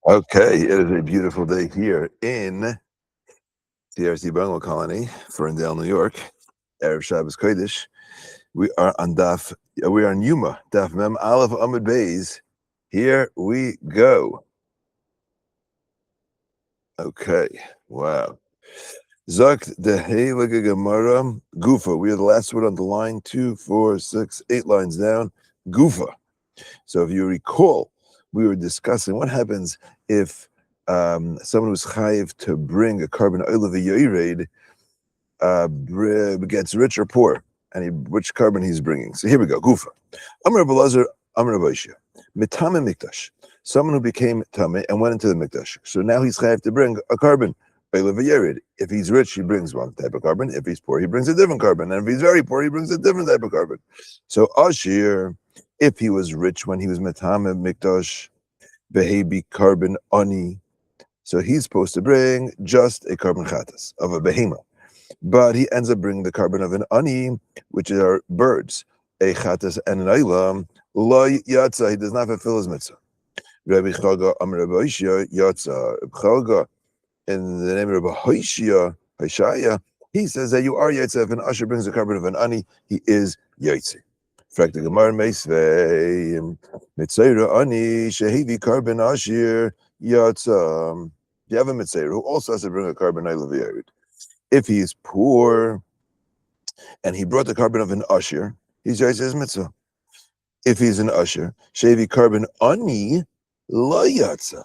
Okay, it is a beautiful day here in the RC Bungalow Colony, Ferndale, New York. Erev Shabbos Kodesh. We are on Yoma, Daf Mem Aleph Amud Beis. Here we go. Okay, wow. Zakt the Heilige Gemara Gufa. We are the last one on the line. 2, 4, 6, 8 lines down. Gufa. So if you recall, we were discussing what happens if someone who's chayiv to bring a carbon oil of a yored gets rich or poor, and which carbon he's bringing. So here we go. Gufa. Amar Belazar, Amar Abaishya. Mitame Mikdash. Someone who became tame and went into the Mikdash. So now he's chayiv to bring a carbon oil of a yored. If he's rich, he brings one type of carbon. If he's poor, he brings a different carbon. And if he's very poor, he brings a different type of carbon. So Ashir, if he was rich when he was Metame Mikdash, Behebi carbon ani, so he's supposed to bring just a carbon chatas of a behema. But he ends up bringing the carbon of an ani, which are birds, a chatas and an aylam, lo yatsa, he does not fulfill his mitzvah. Rabbi Chaga Amar Rabbi Hoshia yatsa. Chaga, in the name of Rabbi Hoshaya, he says that you are yatsa. If an usher brings the carbon of an ani, he is yatsa. Fact the Gemara Meisvei Mitzayra Ani Shehivi Carbon Ashir Yatsa. You have a Mitzayra who also has to bring a carbon Eilav. If he is poor and he brought the carbon of an Ashir, he's Yatsa's Mitzvah. If he's an Ashir, Shehivi Carbon Ani La Yatsa.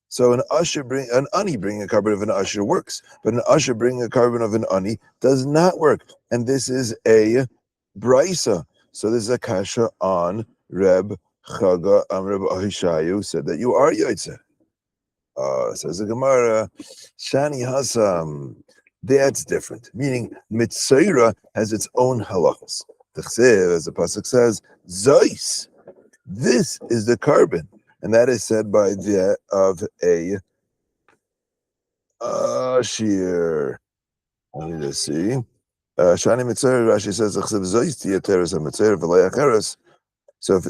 So an Ani bringing a carbon of an Ashir works, but an Ashir bringing a carbon of an Ani does not work. And this is a Brisa. So this is a kasha on Reb Chaga Reb Ahishayu said that you are Yaitse. Says the Gemara, Shani Hasam. That's different. Meaning Mitzayra has its own halachas. The Chsev, as the pasuk says, Zeis. This is the carbon, and that is said by the of a Ashir. Let me just see. Shani Mitzayr, Rashi says, so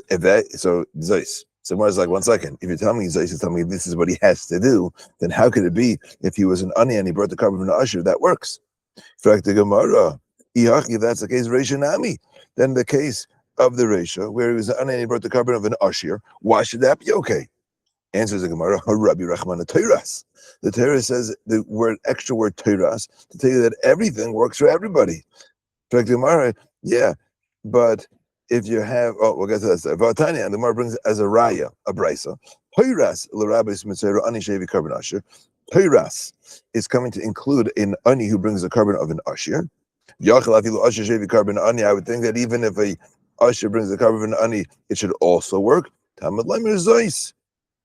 if that, so Zeis. So it's like, 1 second. If you're telling me Zeis is telling me this is what he has to do, then how could it be if he was an ani and he brought the carbon from an usher? That works. Fact the Gemara, if that's the case, Reisha Nami, then the case of the Reisha, where he was an ani and he brought the carbon of an usher, why should that be okay? Answers the Gemara, Rabbi Rachman Teiras. The Torah says the extra word Teiras to tell you that everything works for everybody. In fact, the Gemara, yeah, but if you have, we'll get to that. Vatanya, and the Gemara brings as a raya, a brisa. Teiras l'Rabbi Mitzayra ani shevi carbon asher. Teiras is coming to include an ani who brings the carbon of an asher. Yachal afilu asher shevi carbon ani. I would think that even if a asher brings the carbon of an ani, it should also work. Tamad Leimer Zeis.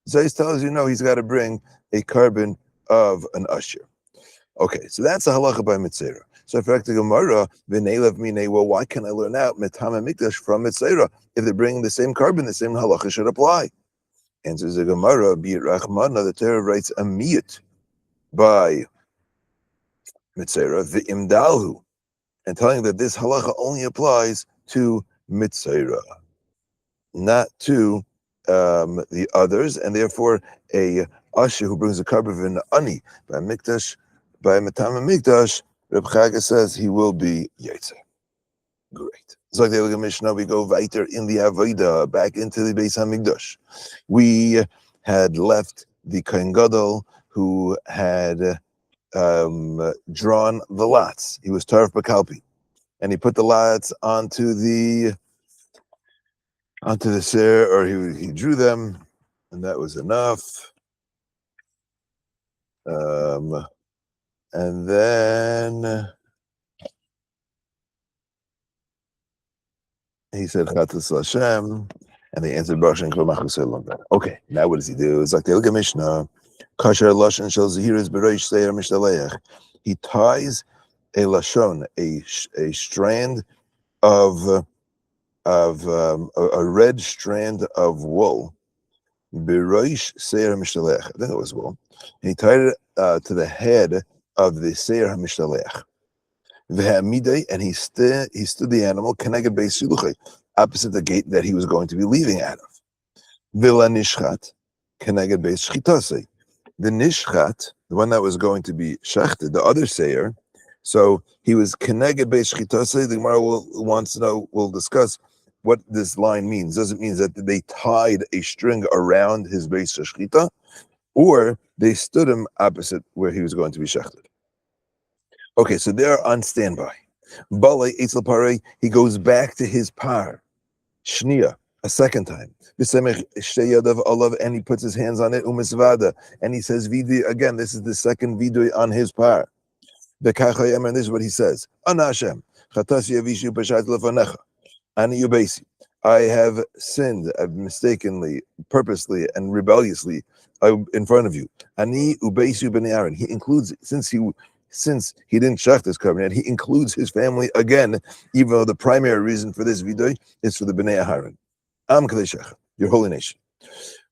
Zeis tells you no, he's got to bring a carbon of an usher. Okay, so that's a halacha by Mitzayra. So in fact, the Gemara, well, why can I learn out Metame Mikdash from Mitzayra? If they're bringing the same carbon, the same halacha should apply. Answers the Gemara, Beit Rachmana, the Torah writes a miyut by Mitzayra, v'imdalhu, and telling that this halacha only applies to Mitzayra, not to the others, and therefore a usher who brings a carbon of an ani by Mikdash, by Metame Mikdash, Reb Chaga says he will be Yaitse. Great. So like the Mishnah, we go weiter in the Avodah, back into the Beit Hamikdash. We had left the Kohen Gadol who had drawn the lots. He was Tarf Bakalpi, and he put the lots onto the ser, or he drew them, and that was enough. And then he said Chatas Hashem, and they answered Baruch Shem K'vamachus Selam. Okay, now what does he do? It's like the Ilga Mishnah. Kasher Lashon Shel Zahiris Bereish Seir Mishtaleach. He ties a lashon, a strand of a red strand of wool. Bereish Seir Mishtaleach. I think it was wool. And he tied it to the head of the Seir HaMishtalech. And he stood the animal Keneged Beis Shiluchai, opposite the gate that he was going to be leaving out of. Vila Nishchat. keneged beis shchitase. The nishchat, the one that was going to be shechted, the other sayer, so he was keneged beis shchitase. The Gemara wants to know, we'll discuss what this line means. Does it mean that they tied a string around his beis shchita, or they stood him opposite where he was going to be shechted? Okay, so they're on standby. Balei Eitzel Parei, he goes back to his par, Shnia, a second time. And he puts his hands on it, and he says, Vidi, again, this is the second vidui on his par. And this is what he says. I have sinned, I've mistakenly, purposely, and rebelliously in front of you. Ani ubeisu b'nei Aaron. He includes, since he didn't shech this korban, he includes his family again, even though the primary reason for this vidoy is for the b'nei Aaron. Am kadeshach, your holy nation.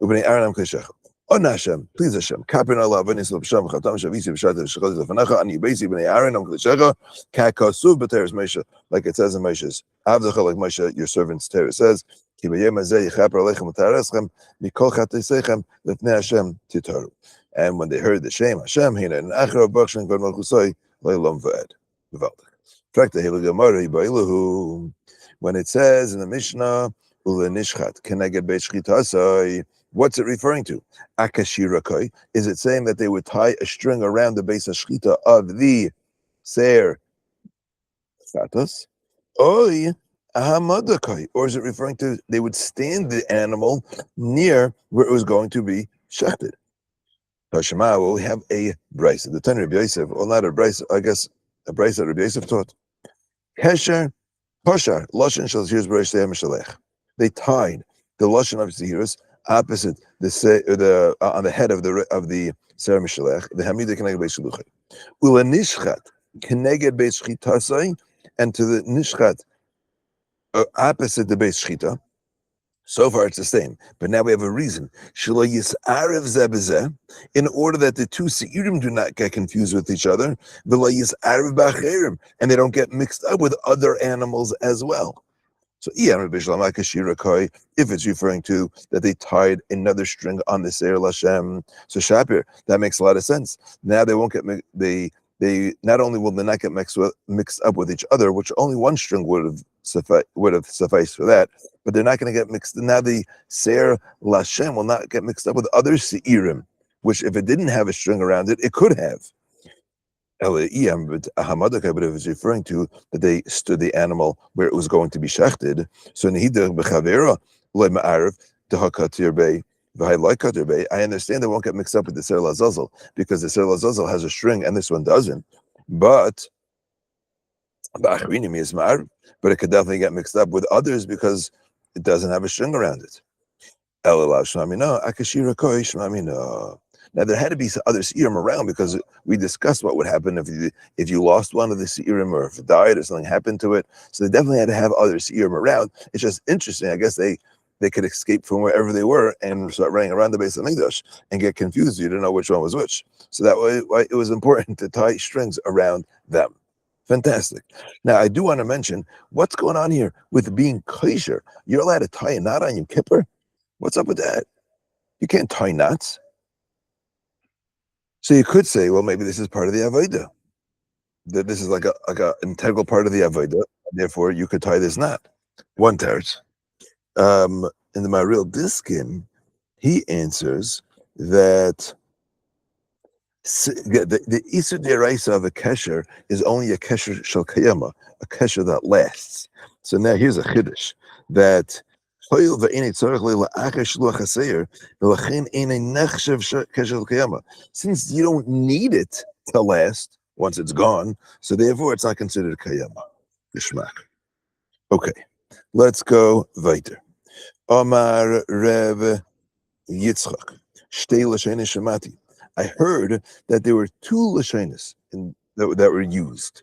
Ubnei Aaron am kadeshach. On Hashem, please Hashem. Kapin Allah v'nislo b'sham v'chatam shavisi b'shat v'shachot v'fanacha ani ubeisu b'nei Aaron am kadeshach ka'kasuv b'teres Moshe, like it says in Moshe's Avdecha, like Moshe, your servant's Torah says. Ki b'yom hazeh yichaper aleichem v'tareschem mikol chateisechem l'fnei Hashem titaru. And when they heard the shame Hashem, Hina and Achra Bakshan God Malchusai, Leilam Vaed. When it says in the Mishnah, Ula Nishchat, Keneged Beit Shchitasai, what's it referring to? Akashirakai. Is it saying that they would tie a string around the base of Shchita of the Seir Chatas? Oi, Ahamadakai. Or is it referring to they would stand the animal near where it was going to be shechted? Tashema, well, we have a brisa. The Tan Rabbi Yosef, or not a brisa, I guess a brisa that Rabbi Yosef taught. Kesher, Poshar, Lashon Shal Zehiros B'Reish Seir Mishalech. They tied the Lashon of Zehiros opposite the on the head of the Seir Mishalech, the Hamida Keneged Beis Shluchai. Ula Nishchat Keneged Beis Shchitasai, and to the Nishchat opposite the Beis Shchita. So far, it's the same, but now we have a reason. In order that the two seirim do not get confused with each other, and they don't get mixed up with other animals as well. So, if it's referring to that they tied another string on the Seir Lashem, so Shapir, that makes a lot of sense. Now they won't get they not only will they not get mixed up with each other, which only one string would have sufficed for that, but they're not going to get mixed. Now the Seir Lashem will not get mixed up with other Seirim, which if it didn't have a string around it, it could have. But if it's referring to that they stood the animal where it was going to be shechted, so I understand they won't get mixed up with the Seir Lazazel, because the Seir Lazazel has a string and this one doesn't. But it could definitely get mixed up with others because it doesn't have a string around it. Now there had to be other Seirim around, because we discussed what would happen if you lost one of the Seirim, or if it died or something happened to it. So they definitely had to have other Seirim around. It's just interesting. I guess they could escape from wherever they were and start running around the Beit Hamikdash and get confused. You didn't know which one was which. So that way it was important to tie strings around them. Fantastic. Now, I do want to mention what's going on here with being kosher. You're allowed to tie a knot on Yom Kippur? What's up with that? You can't tie knots. So you could say, well, maybe this is part of the Avodah. That this is like a integral part of the Avodah. Therefore, you could tie this knot. One teretz. In the Maril Diskin, he answers that the Isur Deraisa of a kesher is only a kesher shel kayama, a kesher that lasts. So now here's a chiddush that since you don't need it to last once it's gone, so therefore it's not considered kayama. Geshmak. Okay, let's go weiter. Omar Rev Yitzchak Shtei Lashonos Shemati. I heard that there were two lashonos that were used.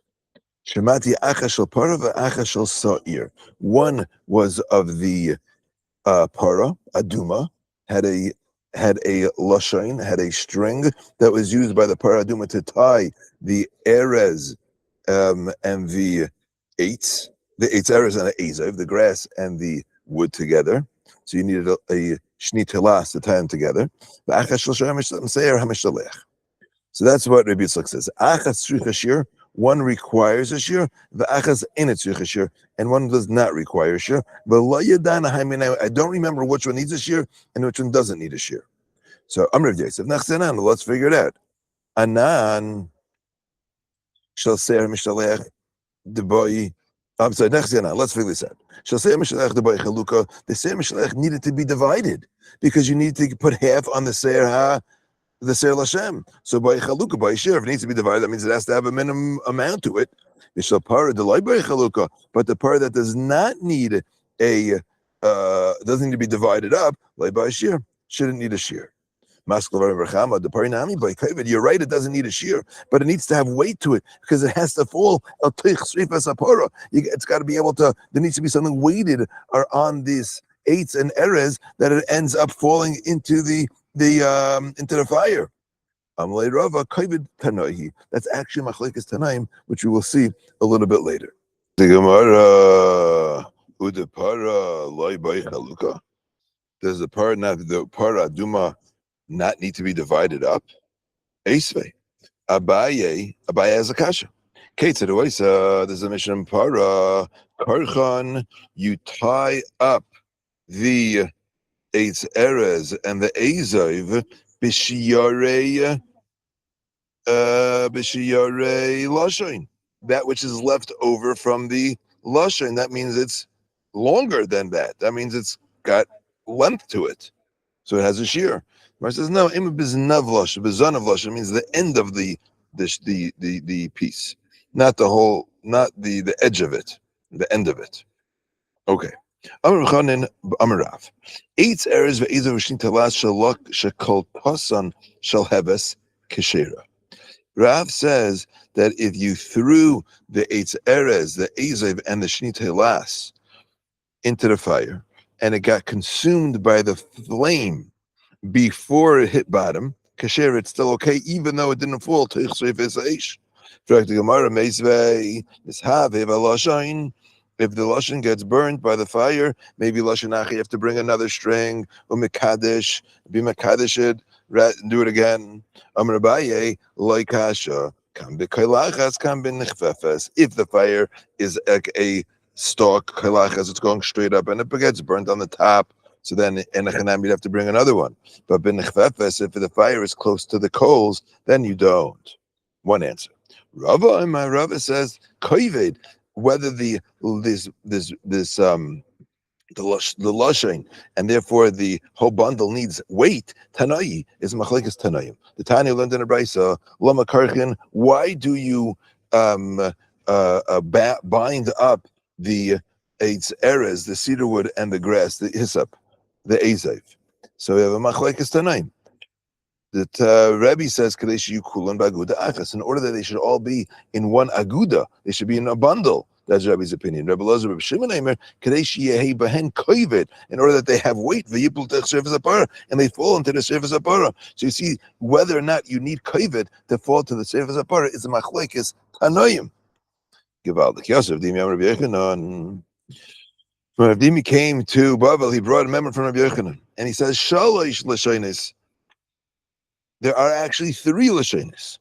Shemati Acha Shel Para v'Acha Shel Sa'ir. One was of the para, aduma, had a lashon, had a string that was used by the para aduma to tie the erez and the eitz erez and the ezev, the grass and the wood together. So you needed a Shni Telas, to tie them together. So that's what Rabbi Yitzchak says. Achas tzricha shir, one requires a shir, v'achas ain't tzricha shir, and one does not require a shir. I don't remember which one needs a shir and which one doesn't need a shir. So Amr Yosef, Nachsenan, let's figure it out. Anan shall ser mishalech deboi. I'm sorry, Nachsenan, let's figure this out. Shall ser mishalech deboi chaluka. The ser mishalech needed to be divided because you need to put half on the ser Lashem. So by chalukah, by shir, if it needs to be divided, that means it has to have a minimum amount to it. Mishal para delay by chalukah, but the part that does not need doesn't need to be divided up, like by shir, shouldn't need a shir. The parinami by kavod, you're right, it doesn't need a shir, but it needs to have weight to it because it has to fall. It's got to be able to. There needs to be something weighted on these eights and erez that it ends up falling into the fire. That's actually machlekes tanaim, which we will see a little bit later. The Gemara udepara loy by chaluka. Does the para aduma not need to be divided up? Esvei Abaye has a kasha. Kate said, there's a mission para karchan. You tie up the Eitz Erez and the Ezav b'shiyarei lashain. That which is left over from the lashain. That means it's longer than that. That means it's got length to it, so it has a shear. Mar says no. Im biznav lashain, bizanav lashain means the end of the piece, not the whole, not the edge of it, the end of it. Okay. Amar Chanin Amarav. Eitz erez ve'ezav v'shni talas shalok shekol pasan shel heves keshera. Rav says that if you threw the eitz erez, the ezav, and the shni talas into the fire, and it got consumed by the flame before it hit bottom, keshera, it's still okay, even though it didn't fall to ichsreif esaish. The Gemara meisvei mishav evalashain. If the lashon gets burned by the fire, maybe lashon achi, you have to bring another string, umikadesh, be makadeshed, do it again. Amar Abaye loikasha kam b'kailachas kam b'nichfefes. If the fire is like a stalk kailachas, it's going straight up, and it gets burnt on the top. So then in a chanam you'd have to bring another one. But b'nichfefes, if the fire is close to the coals, then you don't. One answer. Rava says koived. Whether the lashon and therefore the whole bundle needs weight, Tanai is machlekes Tanaim. The Tanya learned in a brayso, lama karchin. Why do you bind up the eitz erez, the cedar wood, and the grass, the hyssop, the ezav? So we have a machlekes Tanaim. That Rebbe says kadesh yukulan b'aguda achas. In order that they should all be in one aguda, they should be in a bundle. That's Rebbe's opinion. Rebbe Lazar, Rebbe Shimon Eimer, kadesh yehi behen koived. In order that they have weight, v'yipul tech surface apara, and they fall into the surface apara. So you see, whether or not you need koived to fall to the surface apara is a machlekes tanoim. Givaldik Yosef Dimi Rabbi Yochanan. When Rabbi Dimi came to Babel, he brought a member from Rabbi Yochanan, and he says shalosh l'shonis. There are actually three lashonis,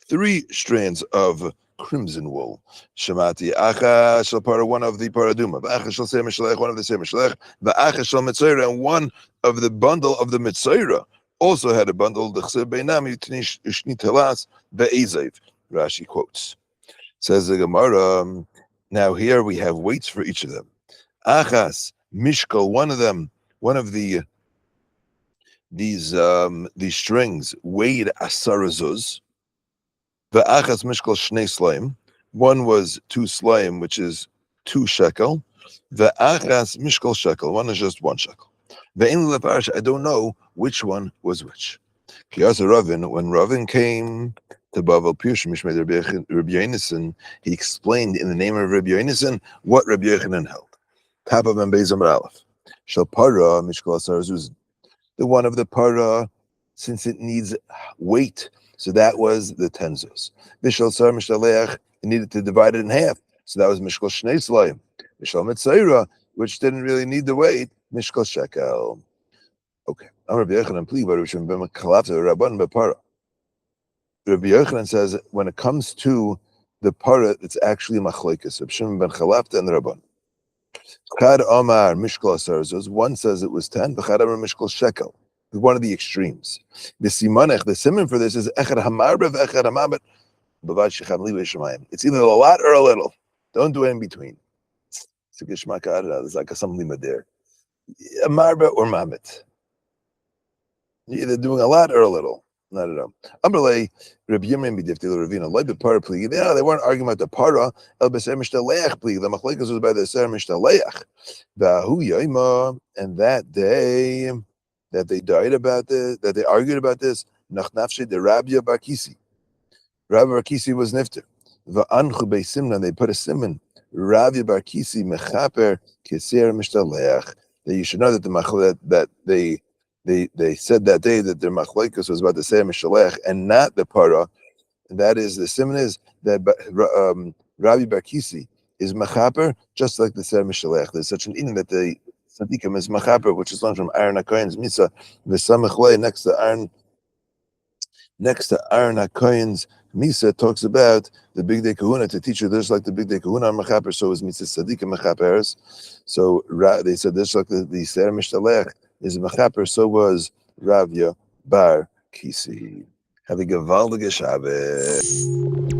three strands of crimson wool. Shemati acha shel para, one of the paraduma, v'acha shel seir mishalech, one of the seir mishalech, v'acha shel mitzayra, and one of the bundle of the mitzayra also had a bundle. D'chsev beinam yitnish ushni telas ve'ezav. Rashi quotes. Says the Gemara. Now here we have weights for each of them. Achas mishkal, one of them, one of the these strings weighed asarazuz. The achas mishkal shnei slaim. One was 2 slaim, which is 2 shekel. The achas mishkal shekel. One is just 1 shekel. The I don't know which one was which. Kiyasa Ravin, when Ravin came to Bavel Pirush Mishmei Rabbi Yonasan, he explained in the name of Rabbi Yonasan what Rabbi Yochanan held. Tapa ben Beis Aleph. Shal para mishkal asarazuz. The one of the para, since it needs weight, so that was the tenzos. Mishal sar mishaleach, it needed to divide it in half, so that was mishkal shnei slayim. Mishal mitzayra, which didn't really need the weight, mishkal shekel. Okay. Rabbi Yochanan says when it comes to the para, it's actually machlekes of Shimon ben Chalafta and the Rabban. Chad Omar Mishkal Asarzos. One says it was 10. Chad Omar Mishkal Shekel. One of the extremes. The simon for this is Echad Hamarbev Echad Hamabet Bavad Shecham Li V'Shamayim. It's either a lot or a little. Don't do it in between. It's a geshmak. I don't know. There's like a some limit there. A marba or mabet. You're either doing a lot or a little. Not at all. Amrlei Rabbi Yirmiyah b'difti l'Ravina loy b'para pligi. Yeah, they weren't arguing about the para. El b'ser mishtaleach pligi. The machlekes was by the ser mishtaleach. V'ahu Yoma, and that day that they died about this, that they argued about this. Nach nafshe de Rabbi Bar Kisi. Rabbi Bar Kisi was nifter. V'anchu be'simna. They put a simon. Rabbi Bar Kisi mechaper keser mishtaleach. That you should know that that they said that day that their machlekes was about the Seir Mishalech and not the para. And that is, the simon is that Rabbi Bar Kisi is machaper, just like the Seir Mishalech. There's such an in that the Sadiqim is machaper, which is learned from Aaron HaKohen's Misa, V'samachle, next to Aaron HaKohen's Misa, talks about the Big Day Kahuna to teach you there's like the Big Day Kahuna on machaper, so is Misa Sadiqim machapers. So they said there's like the Seir Mishalech is machaper, so was Ravya Bar Kisi. Have a gewaltige Shabbos.